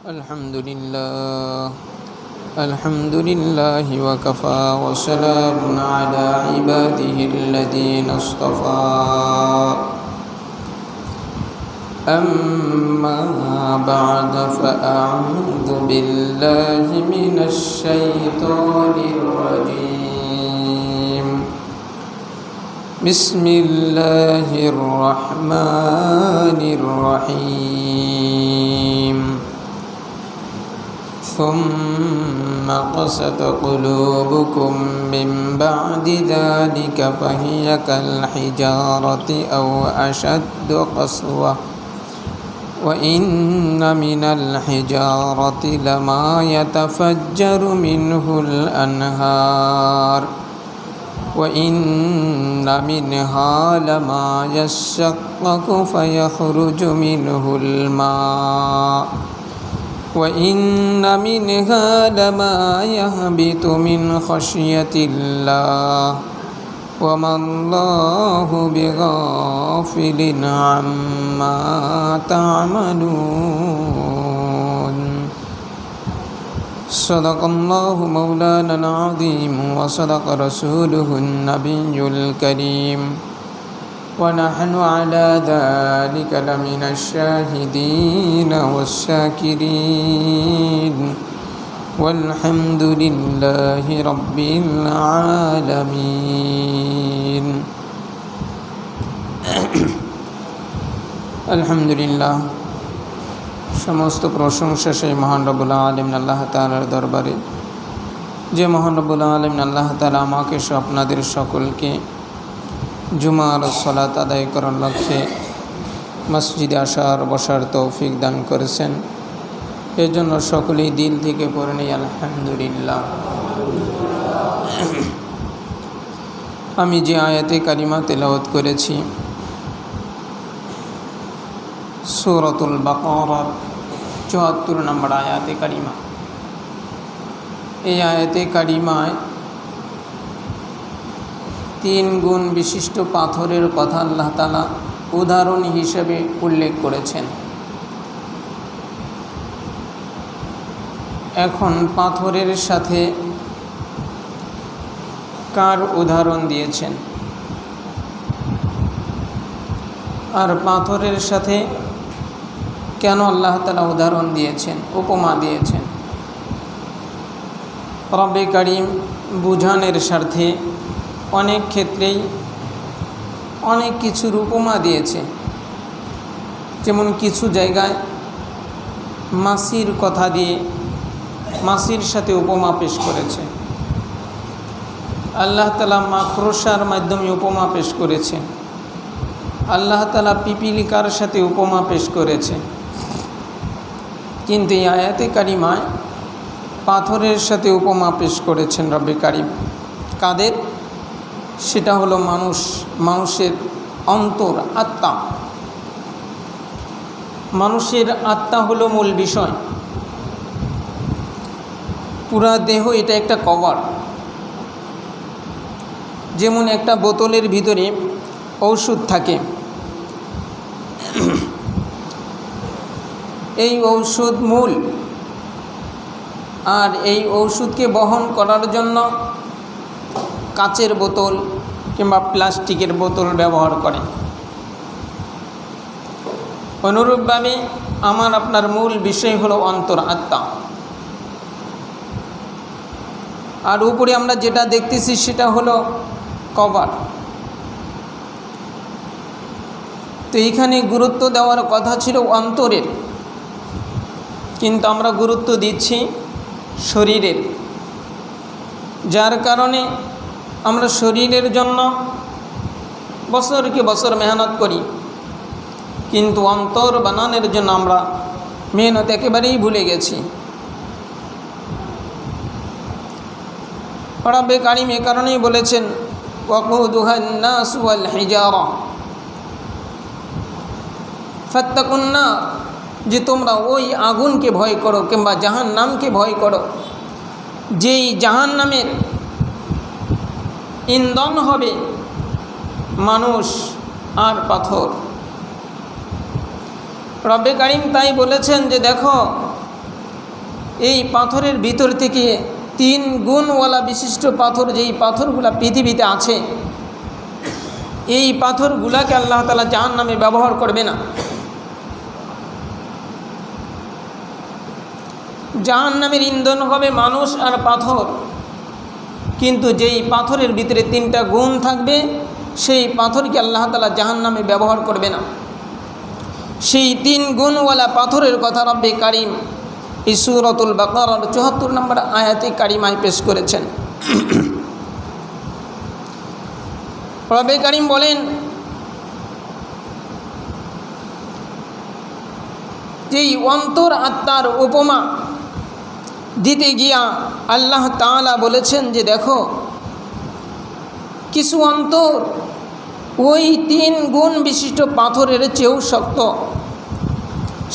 الحمد لله وكفى وسلام على عباده الذين اصطفى أما بعد فأعوذ بالله من الشيطان الرجيم بسم الله الرحمن الرحيم ثم قست قلوبكم من بعد ذلك فهي كالحجارة أو أشد قسوة وإن من الحجارة لما يتفجر منه الأنهار وإن منها لما يشقق فيخرج منه الماء وإن منها لما يهبط من خشية الله وما الله بغافل عما تعملون صدق الله مولانا العظيم وصدق رسوله النبي الكريم ونحن على ذلك لمن الشاهدين والشاكرين والحمد لله رب العالمين الحمد لله সমস্ত প্রশংসা সেই মহান রব্বুল আলামিন আল্লাহ তাআলার দরবারে, যে মহান রব্বুল আলামিন আল্লাহ তাআলা আমাকে আপনাদের সকলকে জুমার সালাত আদায় করার লক্ষ্যে মসজিদে আসার বসার তৌফিক দান করেছেন। এর জন্য সকলেই দিল থেকে পড়ে নেই আলহামদুলিল্লাহ। আমি যে আয়াতে কারিমা তেলাওয়াত করেছি সূরাতুল বাকারার ৭৪ নম্বর আয়াতে কারিমা, এই আয়াতে কারিমায় 3 গুণ বিশিষ্ট পাথরের কথা আল্লাহ তাআলা উদাহরণ হিসেবে উল্লেখ করেছেন। এখন পাথরের সাথে কার উদাহরণ দিয়েছেন আর পাথরের সাথে কেন আল্লাহ তাআলা উদাহরণ দিয়েছেন, উপমা দিয়েছেন, রব্বে কারীম বুঝানোর স্বার্থে অনেক ক্ষেত্রেই অনেক কিছুর উপমা দিয়েছে। যেমন কিছু জায়গায় মাছির কথা দিয়ে মাছির সাথে উপমা পেশ করেছে, আল্লাহ তাআলা মাকড়সার মাধ্যমে উপমা পেশ করেছে, আল্লাহ তাআলা পিপিলিকার সাথে উপমা পেশ করেছে। কিন্তু এই আয়াতে কারিমায় পাথরের সাথে উপমা পেশ করেছেন রব্বে কারীম। কাদের? সেটা হলো মানুষের অন্তর, আত্মা। মানুষের আত্মা হলো মূল বিষয়। পুরা দেহ এটা একটা কভার। যেমন একটা বোতলের ভিতরে ঔষধ থাকে, এই ঔষধ মূল, আর এই ঔষধকে বহন করার জন্য কাচের বোতল কিংবা প্লাস্টিকের বোতল ব্যবহার করে। অনুরূপভাবে আমার আপনার মূল বিষয় হলো অন্তর, আত্মা। আর উপরে আমরা যেটা দেখতেছি সেটা হলো কভার। তো এইখানে গুরুত্ব দেওয়ার কথা ছিল অন্তরের, কিন্তু আমরা গুরুত্ব দিচ্ছি শরীরের, যার কারণে আমরা শরীরের জন্য বছরকে বছর মেহনত করি, কিন্তু অন্তর বানানোর জন্য আমরা মেহনত একেবারেই ভুলে গেছি। রব্বে কারীম এ কারণেই বলেছেন ওয়াকুদুহান নাস ওয়াল হিজারা ফাত্তাকুন নার, যে তোমরা ওই আগুনকে ভয় করো কিংবা জাহান্নামকে ভয় করো, যেই জাহান্নামের ইন্ধন হবে মানুষ আর পাথর। রব্বে কারীম তাই বলেছেন যে দেখো এই পাথরের ভিতর থেকে 3 গুণওয়ালা বিশিষ্ট পাথর, যেই পাথরগুলা পৃথিবীতে আছে, এই পাথরগুলাকে আল্লাহ তাআলা জাহান্নামে ব্যবহার করবে না। জাহান্নামের ইন্ধন হবে মানুষ আর পাথর, কিন্তু যেই পাথরের ভিতরে 3টা গুণ থাকবে সেই পাথরকে আল্লাহ তাআলা জাহান্নামে ব্যবহার করবে না। সেই 3 গুণওয়ালা পাথরের কথা রব্বে কারিম এই সূরাতুল বাকারার ৭৪ নম্বর আয়াতে কারিমায় পেশ করেছেন। রব্বে কারিম বলেন যেই অন্তর আত্মার উপমা দিতে গিয়া আল্লাহ তাআলা বলেছেন যে দেখো, কিছু অন্তর ওই 3 গুণ বিশিষ্ট পাথরের চেয়েও শক্ত।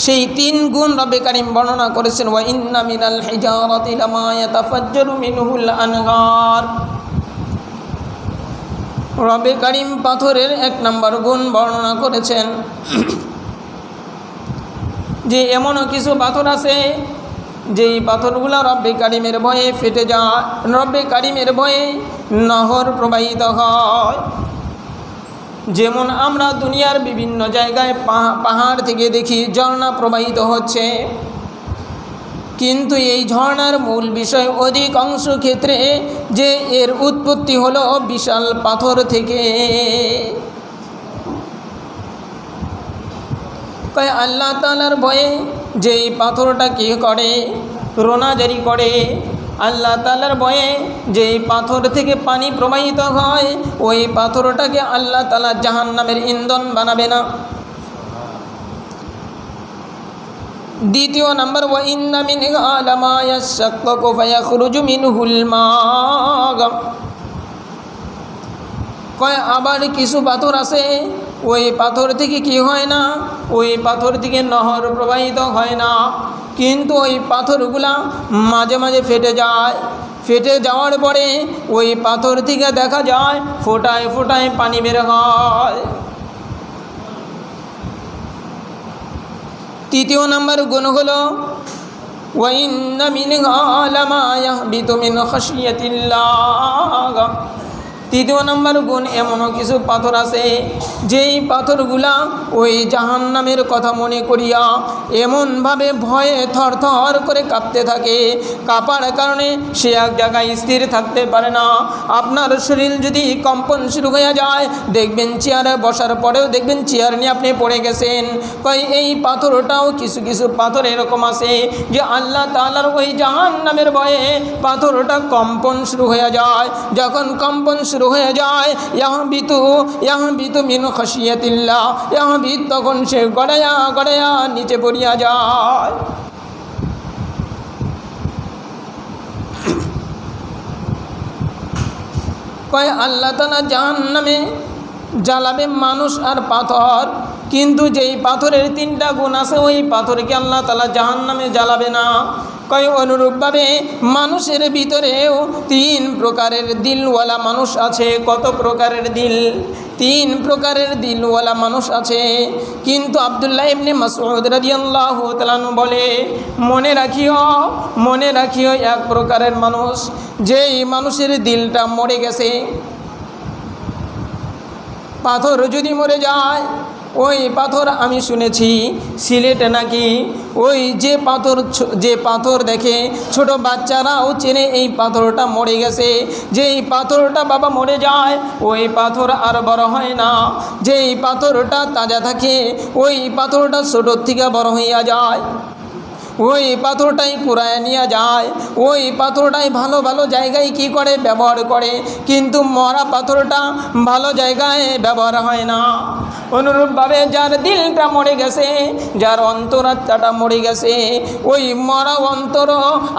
সেই 3 গুণ রব্বে কারিম বর্ণনা করেছেন, ওয়া ইন্না মিনাল হিজারাতি লামা ইয়াতাফাজ্জারু মিনহুল আনহার। রব্বে কারিম পাথরের 1 নম্বর গুণ বর্ণনা করেছেন যে এমনও কিছু পাথর আছে যেই পাথরগুলো রব্বে কারিমের ভয়ে ফেটে যায়, রব্বে কারিমের ভয়ে নহর প্রবাহিত হয়। যেমন আমরা দুনিয়ার বিভিন্ন জায়গায় পাহাড় থেকে দেখি ঝর্ণা প্রবাহিত হচ্ছে, কিন্তু এই ঝর্ণার মূল বিষয় অধিকাংশ ক্ষেত্রে যে এর উৎপত্তি হলো বিশাল পাথর থেকে। তাই আল্লাহ তাআলার ভয়ে যেই পাথরটা কী করে, রোনাজারি করে, আল্লাহ তাআলার ভয়ে যেই পাথর থেকে পানি প্রবাহিত হয়, ওই পাথরটাকে আল্লাহ তাআলা জাহান্নামের ইন্ধন বানাবে না। দ্বিতীয় নম্বর, ওয়া ইন্না মিনহা লামা ইয়াশাক্কাকু ফায়াখরুজু মিনহুল মা। কয় আবার কিছু পাথর আছে ওই পাথর থেকে কি হয় না, ওই পাথর থেকে নহর প্রবাহিত হয় না, কিন্তু ওই পাথরগুলা মাঝে মাঝে ফেটে যায়। ফেটে যাওয়ার পরে ওই পাথর থেকে দেখা যায় ফোঁটায় ফোঁটায় পানি বের হয়। তৃতীয় নম্বর গুণ হলো, ওয়া ইন্না মিনহা লামা ইয়াহবিতু মিন খাশিয়াতিল্লাহ। তৃতীয় নম্বর গুণ, এমনও কিছু পাথর আছে যেই পাথরগুলা ওই জাহান্নামের কথা মনে করিয়া এমনভাবে ভয়ে থরথর করে কাঁপতে থাকে, কাঁপার কারণে সে এক জায়গায় স্থির থাকতে পারে না। আপনার শরীর যদি কম্পন শুরু হয়ে যায়, দেখবেন চেয়ারে বসার পরেও দেখবেন চেয়ার নিয়ে আপনি পড়ে গেছেন। কই এই পাথরটাও কিছু কিছু পাথর এরকম আছে যে আল্লাহ তাআলার ওই জাহান্নামের ভয়ে পাথরটা কম্পন শুরু হয়ে যায়। যখন কম্পন শুরু হয়ে যায়, ইয়াহবিতু মিন খাশিয়াতিল্লাহ, ইয়াহবিত, তখন সে গড়াইয়া গড়াইয়া নিচে পড়িয়া যায়। কয় আল্লাহ তাআলা জাহান্নামে জ্বালাবে মানুষ আর পাথর, কিন্তু যেই পাথরের 3টা গুণ আছে ওই পাথরকে আল্লাহ তাআলা জাহান্নামে জ্বালাবে না। কয় অনুরূপভাবে মানুষের ভিতরেও 3 প্রকারের দিলওয়ালা মানুষ আছে। কত প্রকারের দিল? 3 প্রকারের দিলওয়ালা মানুষ আছে। কিন্তু আব্দুল্লাহ ইবনে মাসউদ রাদিয়াল্লাহু তাআলা বলে, মনে রাখিও 1 প্রকারের মানুষ, যেই মানুষের দিলটা মরে গেছে। পাথর যদি মরে যায়, ওই পাথর আমি শুনেছি সিলেটে নাকি ওই যে পাথর দেখে ছোট বাচ্চারাও চেনে এই পাথরটা মরে গেছে। যেই পাথরটা বাবা মরে যায় ওই পাথর আর বড় হয় না, যেই পাথরটা তাজা থাকে ওই পাথরটা ছোটোর থেকে বড় হইয়া যায়। ওই পাথরটাই কুড়ায় নিয়ে যায়, ওই পাথরটাই ভালো ভালো জায়গায় কি করে ব্যবহার করে, কিন্তু মরা পাথরটা ভালো জায়গায় ব্যবহার হয় না। অনুরূপভাবে যার দিলটা মরে গেছে, যার অন্তরাত্মাটা মরে গেছে, ওই মরা অন্তর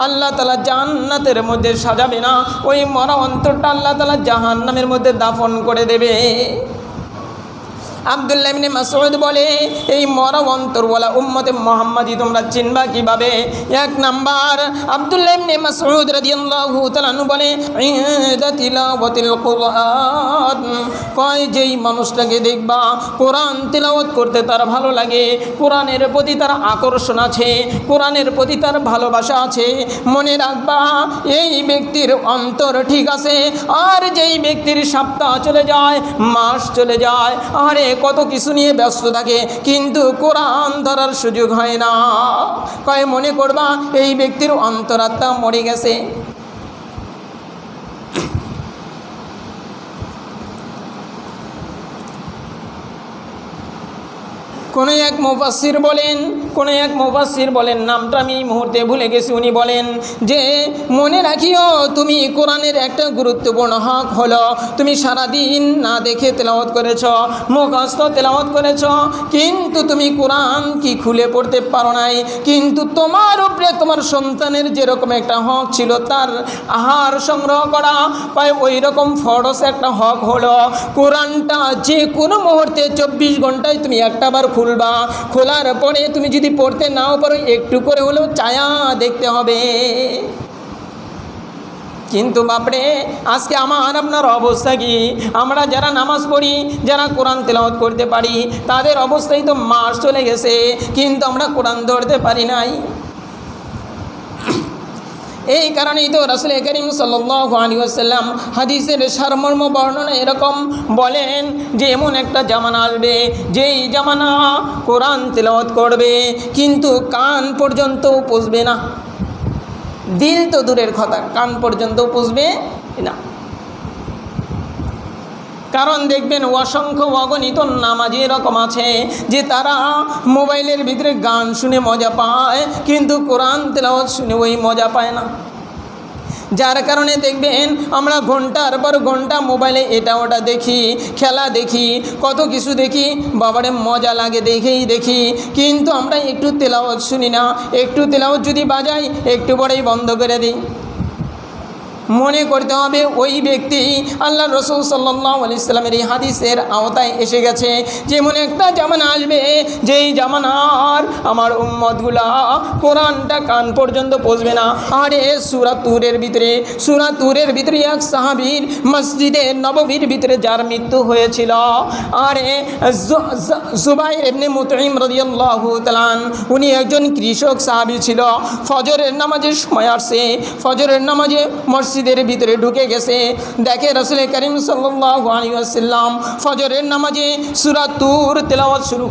আল্লাহ তাআলা জান্নাতের মধ্যে সাজাবে না, ওই মরা অন্তরটা আল্লাহ তাআলা জাহান্নামের মধ্যে দাফন করে দেবে। আব্দুল্লাহ ইবনে মাসউদ বলে, এই মরা অন্তরওয়ালা উম্মতে মুহাম্মাদি তোমরা চিনবা কিভাবে? এক নাম্বার, আব্দুল্লাহ ইবনে মাসউদ রাদিয়াল্লাহু তাআলা আনহু বলে, ইনদা তিলাওয়াতিল কুরআন, কয় যেই মানুষটাকে দেখবা কোরআন তিলাওয়াত করতে তার ভালো লাগে, কোরআনের প্রতি তার আকর্ষণ আছে, কোরআনের প্রতি তার ভালোবাসা আছে, মনে রাখবা এই ব্যক্তির অন্তর ঠিক আছে। আর যেই ব্যক্তির সপ্তাহ চলে যায়, মাস চলে যায়, আরে কত কিছু নিয়ে ব্যস্ত থাকে, কিন্তু কোরআন ধরার সুযোগ হয় না, কয় মনে করবা এই ব্যক্তির অন্তরাত্মা মরে গেছে। কোনো এক মুফাসসির বলেন, নামটা আমি এই মুহূর্তে ভুলে গেছি, উনি বলেন যে মনে রাখিও তুমি কোরআনের একটা গুরুত্বপূর্ণ হক হলো তুমি সারাদিন না দেখে তেলাওয়াত করেছ, মুখস্থ তেলাওয়াত করেছ, কিন্তু তুমি কোরআন কি খুলে পড়তে পারো নাই। কিন্তু তোমার উপরে তোমার সন্তানের যেরকম একটা হক ছিল তার আহার সংগ্রহ করা, পায় ওই রকম ফরজ একটা হক হলো কোরআনটা যে কোনো মুহূর্তে 24 ঘন্টায় তুমি একটাবার খুলবা, খোলার পরে তুমি যদি পড়তে নাও পারো একটু করে হলেও চায়া দেখতে হবে। কিন্তু বাপরে আজকে আমার আপনার অবস্থা কি? আমরা যারা নামাজ পড়ি, যারা কোরআন তেলাওয়াত করতে পারি, তাদের অবস্থাই তো মাস চলে গেছে, কিন্তু আমরা কোরআন ধরতে পারি নাই। এই কারণেই তো রাসূল করিম সাল্লাল্লাহু আলাইহি ওয়াসাল্লাম হাদিসের সারমর্ম বর্ণনা এরকম বলেন যে এমন একটা জামানা আসবে যেই জামানা কোরআন তেলাওয়াত করবে কিন্তু কান পর্যন্ত পৌঁছবে না, দিল তো দূরের কথা, কান পর্যন্ত পৌঁছবে না। কারণ দেখবেন অসংখ্য অগণিত নামাজি এরকম আছে যে তারা মোবাইলের ভিতরে গান শুনে মজা পায়, কিন্তু কোরআন তেলাওয়াত শুনে ওই মজা পায় না। যার কারণে দেখবেন আমরা ঘন্টার পর ঘন্টা মোবাইলে এটা ওটা দেখি, খেলা দেখি, কত কিছু দেখি, বাবারে মজা লাগে দেখি, কিন্তু আমরা একটু তেলাওয়াত শুনি না। একটু তেলাওয়াত যদি বাজাই একটু পরেই বন্ধ করে দিই। মনে করতে হবে ওই ব্যক্তি আল্লাহ রসুল সাল্লাল্লাহু আলাইহি সাল্লামের এই হাদিসের আওতায় এসে গেছে। যেমন একটা জামানা আসবে যেই জামানার আমার উম্মতগুলা কোরআনটা কান পর্যন্ত পৌঁছবে না। আরে সূরা তুরের ভিতরে এক সাহাবীর মসজিদে নববীর ভিতরে যার মৃত্যু হয়েছিল, আরে জুবাইর ইবনে মুতঈম রাদিয়াল্লাহু তাআলা উনি একজন কৃষক সাহাবী ছিল। ফজরের নামাজের সময় আসছে, ফজরের নামাজে মসজিদের ভিতরে ঢুকে গেছে, দেখে রাসূল করিম সাল্লাল্লাহু আলাইহি ওয়াসাল্লাম ফজরের নামাজে সূরা তুর তেলাওয়াত শুরু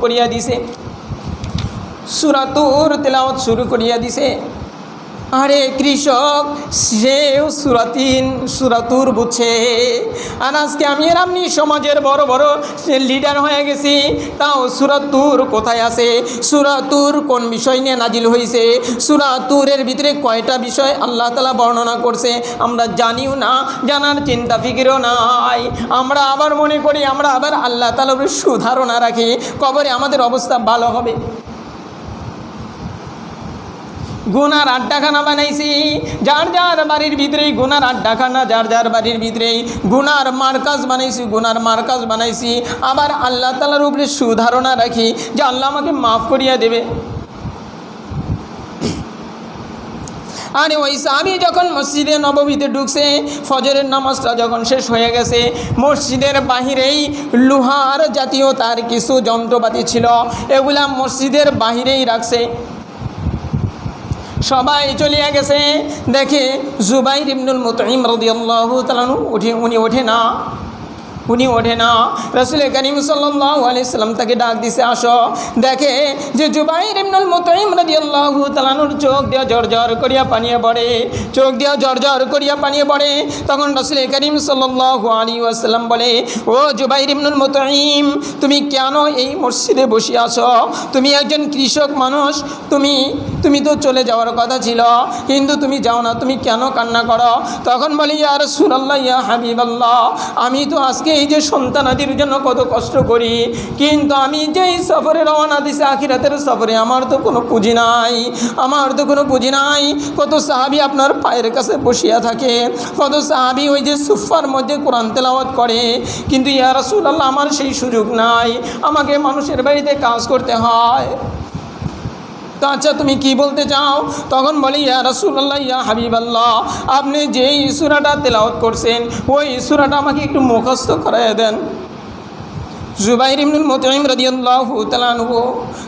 করিয়া দিছে। আরে কৃষক সেও সূরা তুর বুঝছে। আর আজকে আমি আর আপনি সমাজের বড় বড় লিডার হয়ে গেছি, তাও সূরা তুর কোথায় আছে? সূরা তুর কোন বিষয় নিয়ে নাজিল হয়েছে? সূরা তুরের ভিতরে কয়টা বিষয় আল্লাহ তাআলা বর্ণনা করছে আমরা জানিও না, জানার চিন্তা ফিকিরও নাই। আমরা আবার মনে করি আমরা আবার আল্লাহ তাআলার সুধারণা রাখি, কবরে আমাদের অবস্থা ভালো হবে। গুনার আড্ডাখানা বানাইছি, যার যার বাড়ির ভিতরেই গুনার আড্ডাখানা, যার যার বাড়ির ভিতরেই গুনার মার্কাজ বানাইছি। আবার আল্লাহ তাআলার উপরে সুধারণা রাখি যে আল্লাহ আমাকে মাফ করিয়া দেবে। আরে ওই সাহাবী যখন মসজিদে নববীতে ঢুকছে, ফজরের নামাজটা যখন শেষ হয়ে গেছে, মসজিদের বাহিরেই লোহার জাতীয় তার কিছু যন্ত্রপাতি ছিল, এগুলা মসজিদের বাহিরেই রাখছে। সবাই চলিয়া গেছে, দেখে জুবাইর ইবনুল মুতঈম রাদিয়াল্লাহু তাআলা উনি ওঠে না। রাসূল করিম সাল্লাল্লাহু আলাইহি সাল্লাম তাকে ডাক দিছে, আসো। দেখে যে জুবাইর ইবনুল মুতঈম রাদিয়াল্লাহু তাআলা চোখ দিয়ে ঝরঝর করিয়া পানি পড়ে। তখন রাসূল করিম সাল্লাল্লাহু আলাইহি ওয়াসাল্লাম বলে, ও জুবাইর ইবনুল মুতঈম, তুমি কেন এই মসজিদে বসে আছো? তুমি একজন কৃষক মানুষ, তুমি তো চলে যাওয়ার কথা ছিল, কিন্তু তুমি যাও না, তুমি কেন কান্না করো? তখন বলি, ইয়া রাসূলুল্লাহ, ইয়া হাবিবাল্লাহ, আমি তো আজকে এই যে সন্তানাদির জন্য কত কষ্ট করি, কিন্তু আমি যেই সফরে রওনা দিছি আখিরাতের সফরে, আমার আমার তো কোনো পুঁজি নাই, আমার তো কোনো পুঁজি নাই। কত সাহাবী আপনার পায়ের কাছে বসিয়া থাকে, কত সাহাবী ওই যে সুফার মধ্যে কোরআন তেলাওয়াত করে, কিন্তু ইয়া রাসূলুল্লাহ আমার সেই সুযোগ নাই, আমাকে মানুষের বাড়িতে কাজ করতে হয়। তো আচ্ছা তুমি কি বলতে চাও? তখন বলি ইয়া রাসূলুল্লাহ, ইয়া হাবিবাল্লাহ, আপনি যেই সূরাটা তেলাওয়াত করছেন ওই সূরাটা আমাকে একটু মুখস্থ করায় দেন। জুবাইর ইবনুল মুতঈম রাদিয়াল্লাহু তাআলা আনহু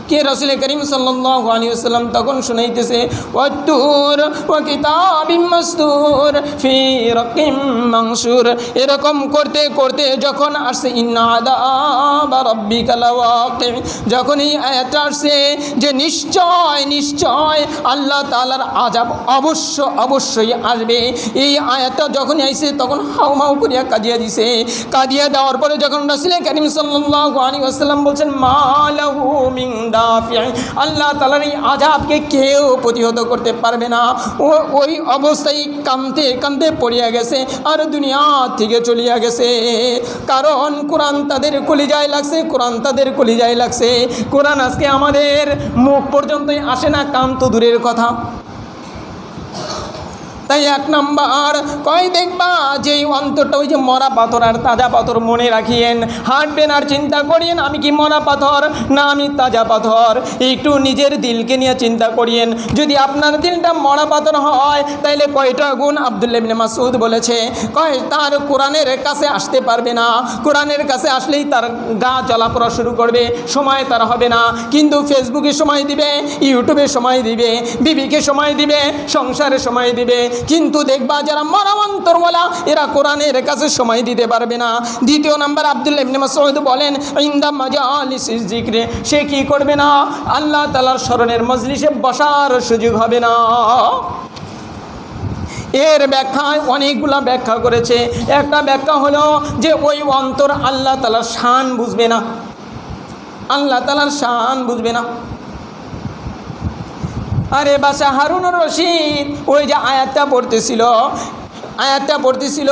কে রাসূল করিম সাল্লাল্লাহু আলাইহি ওয়াসাল্লাম তখন শুনাইতেছে, ওয়াতুর ওয়া কিতাবিম মাসতুর ফি রাকিম মানসুর, এরকম করতে করতে যখন আসছে ইন্না আযাবা রাব্বিকা লাওয়াকি, যখন এই আয়াতটা আসছে যে নিশ্চয় নিশ্চয় আল্লাহ তাআলার আযাব অবশ্যই আসবে, এই আয়াতটা যখন আইছে তখন হাউমাউ করিয়া কাঁদিয়া দিছে। কাঁদিয়া দেওয়ার পরে যখন রাসূল করিম সাল্লাল্লাহু আলাইহি ওয়াসাল্লাম বলছেন মা লাহু মিন দাফি, আল্লাহ তাআলার এই আযাবকে কেউ প্রতিহত করতে পারবে না। ওই অবস্থায় কাঁদতে কাঁদতে পড়িয়া গেছে আর দুনিয়া থেকে চলিয়া গেছে। কারণ কোরআন তাদের কলিজায় লাগছে, কোরআন তাদের কলিজায় লাগছে। কোরআন আজকে আমাদের মুখ পর্যন্তই আসে না, কান তো দূরের কথা। তাই এক নাম্বার কয় দেখবা যে অন্তরটা ওই যে মরা পাথর আর তাজা পাথর মনে রাখিয়েন, হাঁটবেন আর চিন্তা করিয়েন আমি কি মরা পাথর না আমি তাজা পাথর। একটু নিজের দিলকে নিয়ে চিন্তা করিয়েন, যদি আপনার দিলটা মরা পাথর হয় তাইলে কয়টা গুণ আব্দুল্লাহ ইবনে মাসউদ বলেছে, কয় তার কোরআনের কাছে আসতে পারবে না, কোরআনের কাছে আসলেই তার গা জ্বলাপড়া শুরু করবে, সময় তার হবে না। কিন্তু ফেসবুকে সময় দিবে, ইউটিউবে সময় দিবে, বিবিকে সময় দিবে, সংসারে সময় দিবে, কিন্তু দেখবা যারা মরা অন্তরওয়ালা এরা কোরআনের কাছে সময় দিতে পারবে না। দ্বিতীয় নাম্বার আব্দুল্লাহ ইবনে মাসউদ বলেন ইনদা মাজালিসিজ যিকরে, সে কি করবে না আল্লাহ তাআলার স্মরণের মজলিসে বসার সুযোগ হবে না। এর ব্যাখ্যায় অনেকগুলা ব্যাখ্যা করেছে। একটা ব্যাখ্যা হলো যে ওই অন্তর আল্লাহ তাআলার শান বুঝবে না, আল্লাহ তাআলার শান বুঝবে না। আরে বাসা হারুনুর রশিদ ওই যে আয়াতটা পড়তেছিল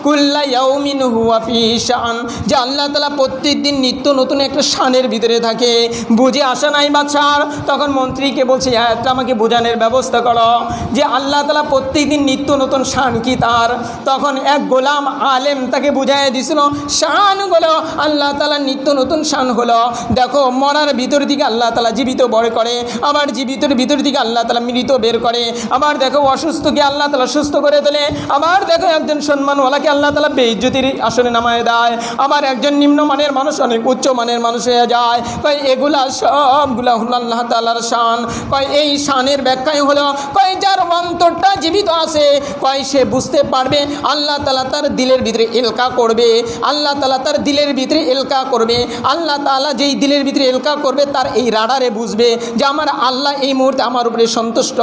কুল্লা ইয়াউমিন হুয়া ফি শান, যে আল্লাহ তাআলা প্রত্যেকদিন নিত্য নতুন একটা শানের ভিতরে থাকে। বুঝে আসা নাই বাদশার, তখন মন্ত্রীকে বলছে আয়াতটা আমাকে বোঝানোর ব্যবস্থা করো যে আল্লাহ তাআলা প্রত্যেকদিন নিত্য নতুন শান কি তার। তখন এক গোলাম আলেম তাকে বুঝাইয়া দিছিল শানগুলো আল্লাহ তাআলা নিত্য নতুন শান হলো, দেখো মরার ভিতর থেকে আল্লাহ তাআলা জীবিত বের করে, আবার জীবিতর ভিতর থেকে আল্লাহ তাআলা মৃত বের করে, আবার দেখো অসুস্থকে আল্লাহ তাআলা সুস্থ করে তোলে, আবার দেখো একজন সম্মানওয়ালাকে আল্লাহ তাআলা বেইজ্জতির আসনে নামায় দেয়, আবার একজন নিম্নমানের মানুষ অনেক উচ্চ মানের মানুষ হয়ে যায়। কয় এগুলা সবগুলা হলো আল্লাহ তাআলার শান। কয় এই শানের ব্যাখ্যাই হলো কয় যার অন্তরটা জীবিত আছে কয় সে বুঝতে পারবে আল্লাহ তাআলা তার দিলের ভিতরে এলকা করবে, আল্লাহ তাআলা তার দিলের ভিতরে এলকা করবে, আল্লাহ তাআলা যেই দিলের ভিতরে এলকা করবে তার এই রাডারে বুঝবে যে আমার আল্লাহ এই মুহূর্তে আমার উপরে সন্তুষ্ট,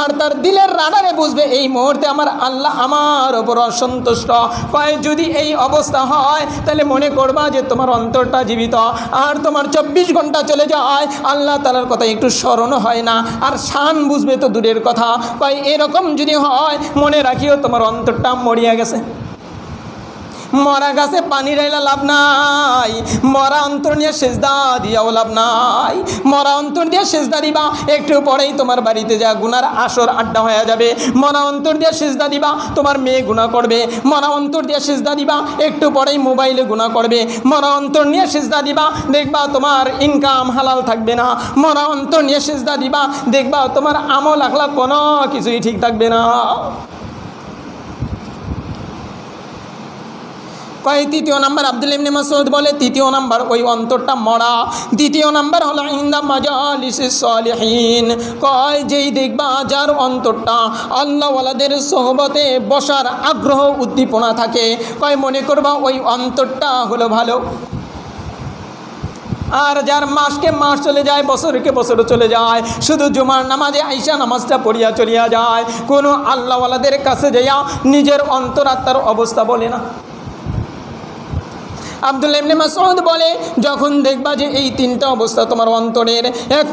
আর তার দিলের রাডারে বুঝবে এই মুহূর্তে আমার আল্লাহ আমার উপর অসন্তুষ্ট। কয় যদি এই অবস্থা হয় তাহলে মনে করবা যে তোমার অন্তরটা জীবিত, আর তোমার 24 ঘন্টা চলে যায় আল্লাহ তাআলার কথা একটু স্মরণ হয় না, আর শান বুঝবে তো দূরের কথা। কয় এরকম যদি হয় মনে রাখিও তোমার অন্তরটা মরিয়া গেছে। মরা গাছে পানি ঢাইলা লাভ নাই, মরা অন্তর নিয়ে সেজদা দিয়াও লাভ নাই। মরা অন্তর দিয়ে সেজদা দিবা একটু পরেই তোমার বাড়িতে যা গুনার আসর আড্ডা হয়ে যাবে। মরা অন্তর দিয়ে সেজদা দিবা তোমার মেয়ে গুনাহ করবে, মরা অন্তর দিয়ে সেজদা দিবা একটু পরেই মোবাইলে গুনাহ করবে, মরা অন্তর নিয়ে সেজদা দিবা দেখবা তোমার ইনকাম হালাল থাকবে না, মরা অন্তর নিয়ে সেজদা দিবা দেখবা তোমার আমল আখলাক কোনো কিছুই ঠিক থাকবে না। কয় তৃতীয় নাম্বার আব্দুল্লাহ ইবনে মাসউদ বলে তৃতীয় নাম্বার ওই অন্তরটা মরা। দ্বিতীয় নাম্বার হলো ইনদা মাজালিসিস সালিহিন, কয় যেই দেখবা যার অন্তরটা আল্লাহওয়ালাদের সোহবতে বসার আগ্রহ উদ্দীপনা থাকে, কয় মনে করবা ওই অন্তরটা হলো ভালো। আর যার মাসকে মাস চলে যায়, বছরকে বছর চলে যায়, শুধু জুমার নামাজে আইসা নামাজটা পড়িয়া চলিয়া যায়, কোনো আল্লাহওয়ালাদের কাছে যাইয়া নিজের অন্তরাত্মার অবস্থা বলে না। আব্দুল্লাহ ইবনে মাসউদ বলে, যখন দেখবা যে এই তিনটা অবস্থা তোমার অন্তরের, এক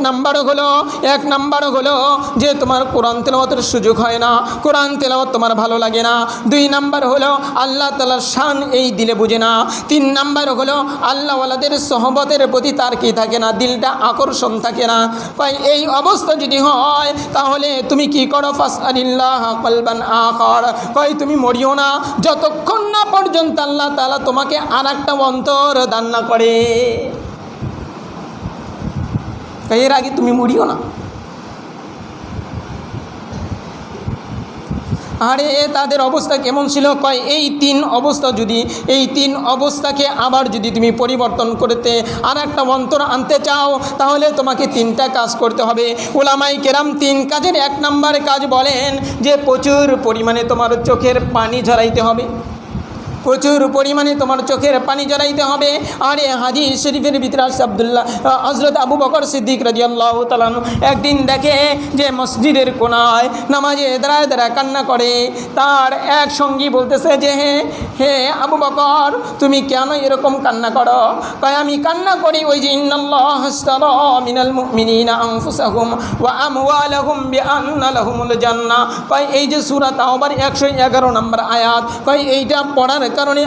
নাম্বার হলো যে তোমার কোরআন তেলাওয়াতের সুযোগ হয় না, কোরআন তেলাওয়াত তোমার ভালো লাগে না। 2 নাম্বার হলো আল্লাহ তাআলার শান এই দিলে বুঝে না। 3 নাম্বার হলো আল্লাহওয়ালাদের সহবতের প্রতি তার কি থাকে না, দিলটা আকর্ষণ থাকে না। তাই এই অবস্থা যদি হয় তাহলে তুমি কি করো, ফাসআলিল্লাহ কলবান আখার, কই তুমি মরিও না যতক্ষণ না পর্যন্ত আল্লাহ তাআলা তোমাকে আরেকটা অন্তর দান না করে। এর আগে তুমি মরিও না। আরে তাদের অবস্থা কেমন ছিল, কয় এই 3 অবস্থাকে আবার যদি তুমি পরিবর্তন করতে আর একটা অন্তর আনতে চাও তাহলে তোমাকে 3টা কাজ করতে হবে। উলামায়ে কেরাম 3 কাজের 1 নম্বর কাজ বলেন যে প্রচুর পরিমাণে তোমার চোখের পানি ঝরাইতে হবে, প্রচুর পরিমাণে তোমার চোখের পানি জড়াইতে হবে। আর এই হাদিস শরীফের ভিতরে আছে হযরত আবু বকর সিদ্দিক রাদিয়াল্লাহু তাআলা একদিন দেখে যে মসজিদের কোণায় নামাজে দাঁড়ায় দাঁড়ায় কান্না করে। তার এক সঙ্গী বলতেছে যে হে আবু বকর, তুমি কেন এরকম কান্না করো? কয় আমি কান্না করি ওই যে ইন্নাল্লাহ আশতারা মিনাল মুমিনিনা আনফুসাহুম ওয়া আমওয়ালাহুম বিআন্না লাহুমুল জান্নাহ। কয় এই যে সূরা তাওবার 111 নম্বর আয়াত, কয় এইটা পড়ার কারণে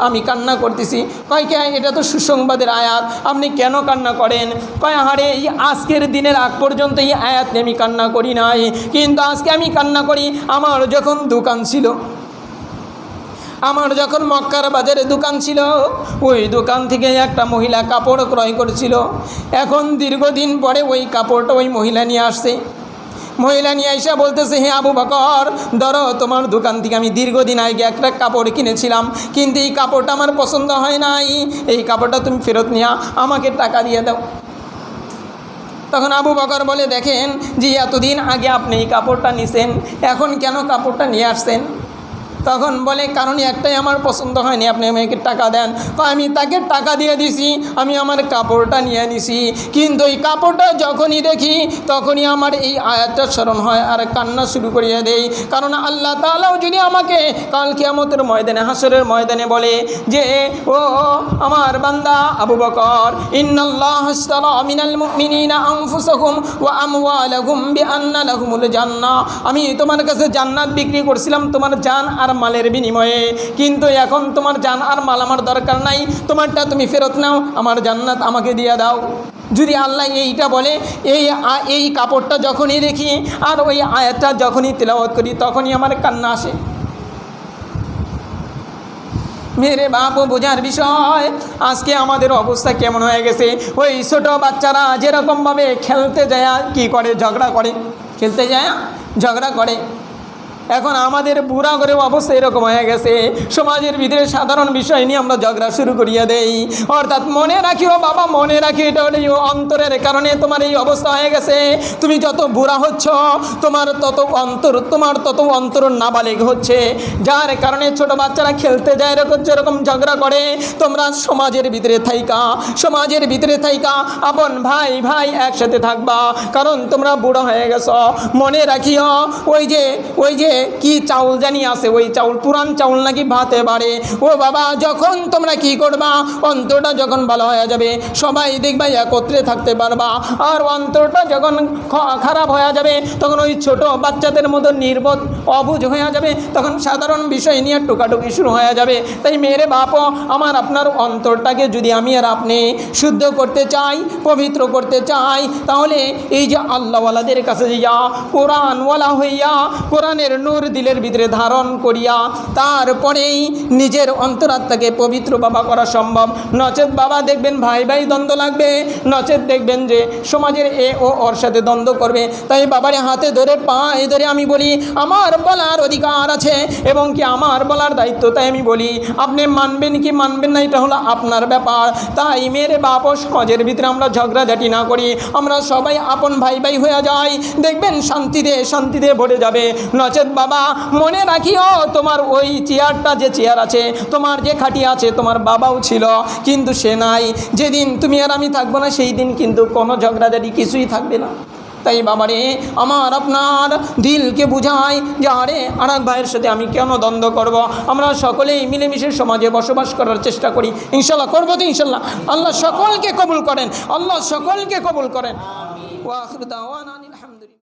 আমি কান্না করতেছি। কয় কে এটা তো সুসংবাদের আয়াত, আপনি কেন কান্না করেন? কয় আরে এই আজকের দিনের আগ পর্যন্ত এই আয়াত নিয়ে আমি কান্না করি নাই, কিন্তু আজকে আমি কান্না করি। আমার যখন দোকান ছিল, আমার যখন মক্কার বাজারে দোকান ছিল, ওই দোকান থেকে একটা মহিলা কাপড় ক্রয় করেছিল। এখন দীর্ঘদিন পরে ওই কাপড়টা ওই মহিলা নিয়ে আসছে। মহিলা নিয়ে আইসা বলতেছে, হে আবু বকর, ধরো তোমার দোকান থেকে আমি দীর্ঘদিন আগে একটা কাপড় কিনেছিলাম, কিন্তু এই কাপড়টা আমার পছন্দ হয় নাই, এই কাপড়টা তুমি ফেরত নিয়ে আমাকে টাকা দিয়ে দাও। তখন আবু বকর বলে, দেখেন যে এতদিন আগে আপনি এই কাপড়টা নিছেন, এখন কেন কাপড়টা নিয়ে আসছেন? তখন বলে, কারণ একটাই আমার পছন্দ হয়নি, আপনি আমাকে টাকা দেন। তো আমি তাকে টাকা দিয়ে দিছি, আমি আমার কাপড়টা নিয়ে নিছি, কিন্তু এই কাপড়টা যখনই দেখি তখনই আমার এই আয়াতটা স্মরণ হয় আর কান্না শুরু করিয়ে দেই। কারণ আল্লাহ তাআলাও যদি আমাকে কাল কিয়ামতের ময়দানে, হাসরের ময়দানে বলে যে ও আমার বান্দা আবু বকর, ইন্নাল্লাহ আশতারা মিনাল মুমিনিনা আনফুসাহুম ওয়া আমওয়ালাহুম বিআন্না লাহুমুল জান্নাহ, আমি তোমার কাছে জান্নাত বিক্রি করছিলাম তোমার জান আর মালের বিনিময়ে, কিন্তু এখন তোমার জান আর মাল আমার দরকার নাই, তোমারটা তুমি ফেরত নাও, আমার জান্নাত আমাকে দিয়ে দাও। যদি আল্লাহ এইটা বলে, এই কাপড়টা যখনই দেখি আর ওই আয়াতটা যখনই তেলাওয়াত করি তখনই আমার কান্না আসে। মেরে বাপও বোঝার বিষয়, আজকে আমাদের অবস্থা কেমন হয়ে গেছে। ওই ছোটো বাচ্চারা যেরকমভাবে খেলতে যায় কি করে, ঝগড়া করে, খেলতে যায় ঝগড়া করে। এখন আমাদের বুড়া করে অবস্থা এরকম হয়ে গেছে, সমাজের ভিতরে সাধারণ বিষয় নিয়ে আমরা ঝগড়া শুরু করিয়া দেই। অর্থাৎ মনে রাখিও বাবা, মনে রাখি এটা হলো অন্তরের কারণে তোমার এই অবস্থা হয়ে গেছে। তুমি যত বুড়া হচ্ছ তোমার তত অন্তর নাবালেগ হচ্ছে, যার কারণে ছোট বাচ্চারা খেলতে যায় যেরকম ঝগড়া করে। তোমরা সমাজের ভিতরে থাইকা আপন ভাই ভাই একসাথে থাকবা, কারণ তোমরা বুড়ো হয়ে গেছ। মনে রাখিও ওই যে কি চাউল জানি আছে, ওই চাউল পুরান চাউল নাকি ভাতে বাড়ে। ও বাবা, যখন তোমরা কি করবা, অন্তরটা যখন ভালো হয়ে যাবে সবাই দেখবা একত্রে থাকতে পারবা। আর অন্তরটা যখন খারাপ হয়ে যাবে তখন ওই ছোট বাচ্চাদের মতো নির্বোধ অবুঝ হয়ে যাবে, তখন সাধারণ বিষয় নিয়ে টুকাটুকি শুরু হয়ে যাবে। তাই মেরে বাপও আমার আপনার অন্তরটাকে যদি আমি আর আপনি শুদ্ধ করতে চাই, পবিত্র করতে চাই, তাহলে এই যে আল্লাহওয়ালাদের কাছে যাইয়া কোরআনওয়ালা হইয়া কোরআনের নূর দিলের ভিতরে ধারণ করিয়া তারপরেই নিজের অন্তরাত্মাকে পবিত্র বাবা করা সম্ভব। নচেত বাবা দেখবেন ভাই ভাই দ্বন্দ্ব লাগবে, নচেত দেখবেন যে সমাজের এ ও ওর সাথে দ্বন্দ্ব করবে। তাই বাবার হাতে ধরে পায়ে ধরে আমি বলি, আমার বলার অধিকার আছে এবং কি আমার বলার দায়িত্ব, তাই আমি বলি আপনি মানবেন কি মানবেন না এটা হলো আপনার ব্যাপার। তাই মেরে বাপ ও সমাজের ভিতরে আমরা ঝগড়াঝাটি না করি, আমরা সবাই আপন ভাই ভাই হয়ে যাই, দেখবেন শান্তিতে ভরে যাবে। নচেত বাবা মনে রাখিও, তোমার ওই চেয়ারটা যে চেয়ার আছে, তোমার যে খাটি আছে, তোমার বাবাও ছিল কিন্তু সে নাই। যেদিন তুমি আর আমি থাকবো না সেই দিন কিন্তু কোনো ঝগড়াঝাটি কিছুই থাকবে না। তাই বাবারে আমার আপনার দিলকে বুঝায় যে আরে আর এক ভাইয়ের সাথে আমি কেন দ্বন্দ্ব করব। আমরা সকলেই মিলেমিশে সমাজে বসবাস করার চেষ্টা করি, ইনশাল্লাহ করবো তো ইনশাল্লাহ। আল্লাহ সকলকে কবুল করেন, আল্লাহ সকলকে কবুল করেন। ওয়া আখিরু দাওয়ানা